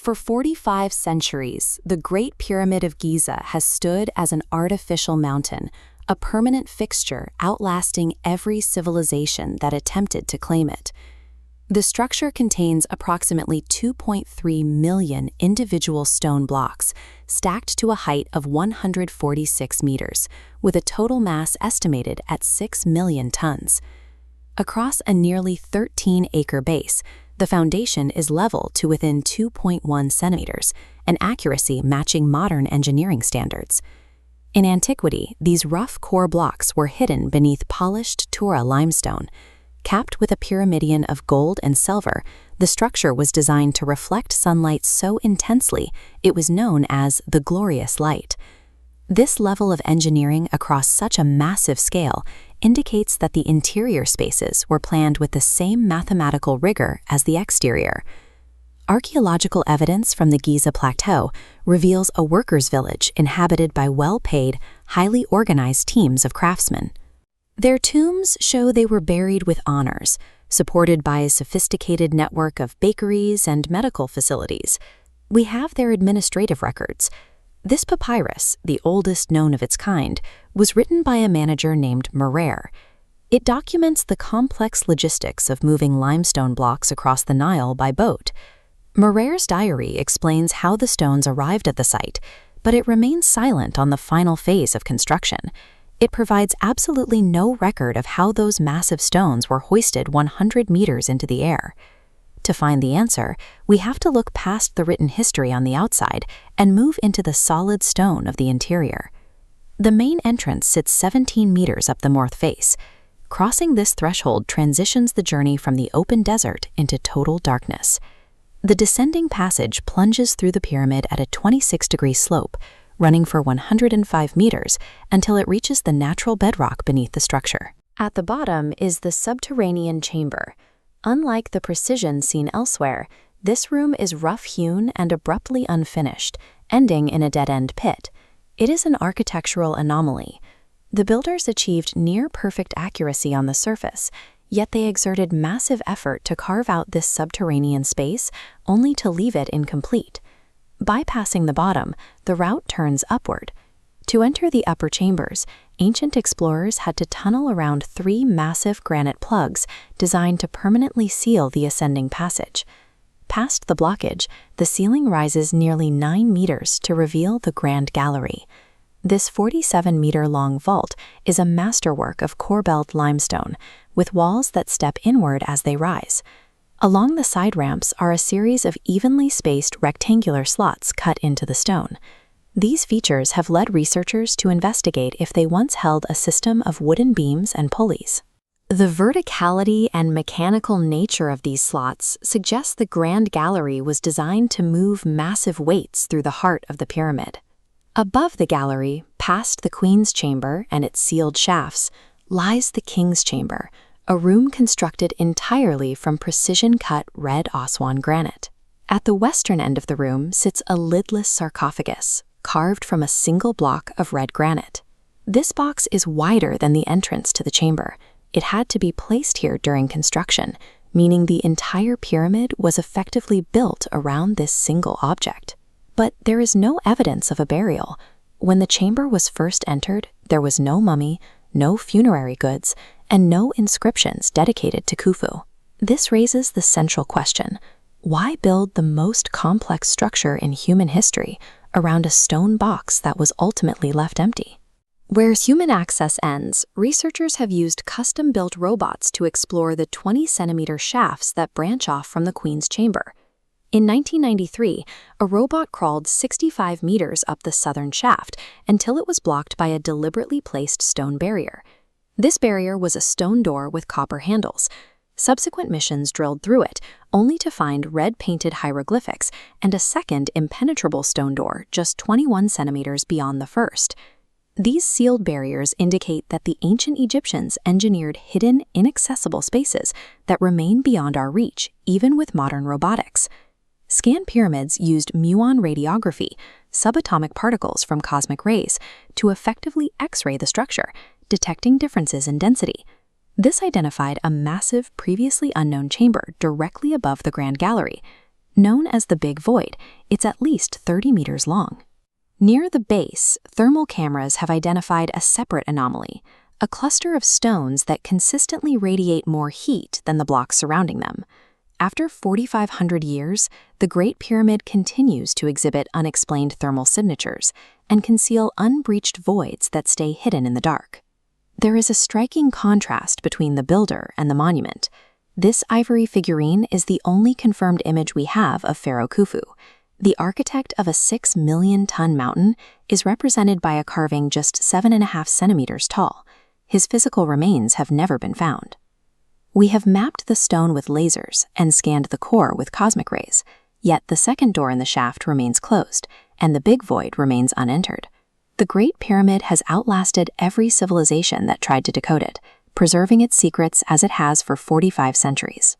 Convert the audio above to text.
For 45 centuries, the Great Pyramid of Giza has stood as an artificial mountain, a permanent fixture outlasting every civilization that attempted to claim it. The structure contains approximately 2.3 million individual stone blocks, stacked to a height of 146 meters, with a total mass estimated at 6 million tons. Across a nearly 13-acre base, the foundation is level to within 2.1 centimeters, an accuracy matching modern engineering standards. In antiquity, these rough core blocks were hidden beneath polished Tura limestone. Capped with a pyramidion of gold and silver, the structure was designed to reflect sunlight so intensely it was known as the glorious light. This level of engineering across such a massive scale indicates that the interior spaces were planned with the same mathematical rigor as the exterior. Archaeological evidence from the Giza Plateau reveals a workers' village inhabited by well-paid, highly organized teams of craftsmen. Their tombs show they were buried with honors, supported by a sophisticated network of bakeries and medical facilities. We have their administrative records. This papyrus, the oldest known of its kind, was written by a manager named Merer. It documents the complex logistics of moving limestone blocks across the Nile by boat. Merer's diary explains how the stones arrived at the site, but it remains silent on the final phase of construction. It provides absolutely no record of how those massive stones were hoisted 100 meters into the air. To find the answer, we have to look past the written history on the outside and move into the solid stone of the interior. The main entrance sits 17 meters up the north face. Crossing this threshold transitions the journey from the open desert into total darkness. The descending passage plunges through the pyramid at a 26-degree slope, running for 105 meters until it reaches the natural bedrock beneath the structure. At the bottom is the subterranean chamber. Unlike the precision seen elsewhere, this room is rough-hewn and abruptly unfinished, ending in a dead-end pit. It is an architectural anomaly. The builders achieved near-perfect accuracy on the surface, yet they exerted massive effort to carve out this subterranean space, only to leave it incomplete. Bypassing the bottom, the route turns upward. To enter the upper chambers, ancient explorers had to tunnel around 3 massive granite plugs designed to permanently seal the ascending passage. Past the blockage, the ceiling rises nearly 9 meters to reveal the Grand Gallery. This 47-meter-long vault is a masterwork of core-belt limestone, with walls that step inward as they rise. Along the side ramps are a series of evenly spaced rectangular slots cut into the stone. These features have led researchers to investigate if they once held a system of wooden beams and pulleys. The verticality and mechanical nature of these slots suggests the Grand Gallery was designed to move massive weights through the heart of the pyramid. Above the gallery, past the Queen's Chamber and its sealed shafts, lies the King's Chamber, a room constructed entirely from precision-cut red Aswan granite. At the western end of the room sits a lidless sarcophagus, carved from a single block of red granite. This box is wider than the entrance to the chamber. It had to be placed here during construction, meaning the entire pyramid was effectively built around this single object. But there is no evidence of a burial. When the chamber was first entered, there was no mummy, no funerary goods, and no inscriptions dedicated to Khufu. This raises the central question: why build the most complex structure in human history around a stone box that was ultimately left empty? Where human access ends, researchers have used custom-built robots to explore the 20-centimeter shafts that branch off from the Queen's Chamber. In 1993, a robot crawled 65 meters up the southern shaft until it was blocked by a deliberately placed stone barrier. This barrier was a stone door with copper handles. Subsequent missions drilled through it, only to find red-painted hieroglyphics and a second impenetrable stone door just 21 centimeters beyond the first. These sealed barriers indicate that the ancient Egyptians engineered hidden, inaccessible spaces that remain beyond our reach, even with modern robotics. Scan pyramids used muon radiography, subatomic particles from cosmic rays, to effectively X-ray the structure, detecting differences in density. This identified a massive, previously unknown chamber directly above the Grand Gallery. Known as the Big Void, it's at least 30 meters long. Near the base, thermal cameras have identified a separate anomaly, a cluster of stones that consistently radiate more heat than the blocks surrounding them. After 4,500 years, the Great Pyramid continues to exhibit unexplained thermal signatures and conceal unbreached voids that stay hidden in the dark. There is a striking contrast between the builder and the monument. This ivory figurine is the only confirmed image we have of Pharaoh Khufu. The architect of a 6 million ton mountain is represented by a carving just 7.5 centimeters tall. His physical remains have never been found. We have mapped the stone with lasers and scanned the core with cosmic rays, yet the second door in the shaft remains closed, and the Big Void remains unentered. The Great Pyramid has outlasted every civilization that tried to decode it, preserving its secrets as it has for 45 centuries.